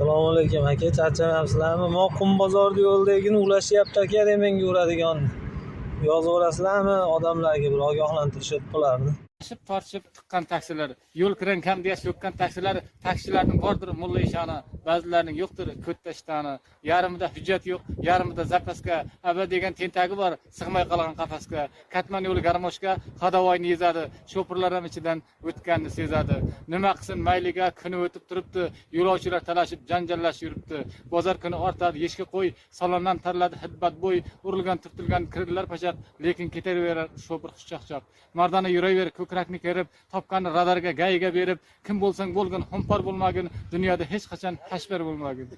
Assalomu alaykum aka, charchamayapsizlarmi? Men qum bozorda yo'ldagini ulashyapti aka, menga uradigan. Yozaverasizlarmi? Odamlarga bir ogohlantirish bo'lardi. Tortishib chiqqan taksilar, yo'l kiran kam deya so'kkan taksilar, taksilarning bordir mulla ishoni, ba'zilarining yo'qdir ko'tta ishtoni. Yarımida hujjat yo'q, yarımida zapaska, aba degan tentagi bor, sig'may qolgan qafasga. Katman yo'li garmoshka, hadavoyni yezadi, sho'pirlar ham ichidan o'tganini sezadi. Nima qilsin mayliga kuni o'tib turibdi, yo'lovchilar talashib janjallashib yuribdi. Bozor kuni ortadi, yeshga qo'y, salondan tarladi hidbat bo'y, urilgan turtilgan kirdilar pachaq, lekin ketaverar sho'pir xushchaqchoq. Mardona yuraver ko'krakni kerib, topganni radarga gayiga berib, kim bo'lsang bo'lgin, xumpar bo'lmagin, dunyoda hech qachon hashbar bo'lmagin.